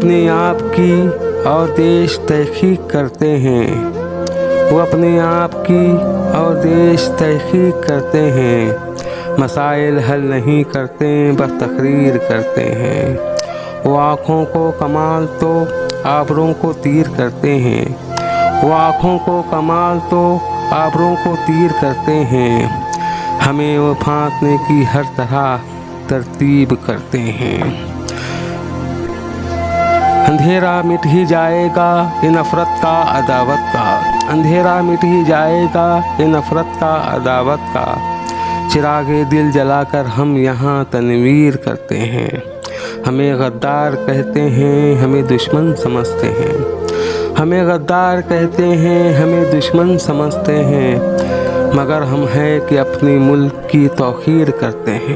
अपने आप की और देश तहकीक करते हैं, वो अपने आप की और देश तहकीक करते हैं, मसाइल हल नहीं करते बस तकरीर करते हैं। वो आँखों को कमाल तो आबरों को तीर करते हैं, वो आँखों को कमाल तो आबरों को तीर करते हैं, हमें वो फांसने की हर तरह तरतीब करते हैं। अंधेरा मिट ही जाएगा ये नफ़रत का अदावत का, अंधेरा मिट ही जाएगा ये नफ़रत का अदावत का, चिरागे दिल जलाकर हम यहाँ तनवीर करते हैं। हमें गद्दार कहते हैं, हमें दुश्मन समझते हैं, हमें गद्दार कहते हैं, हमें दुश्मन समझते हैं, मगर हम हैं कि अपने मुल्क की तौक़ीर करते हैं।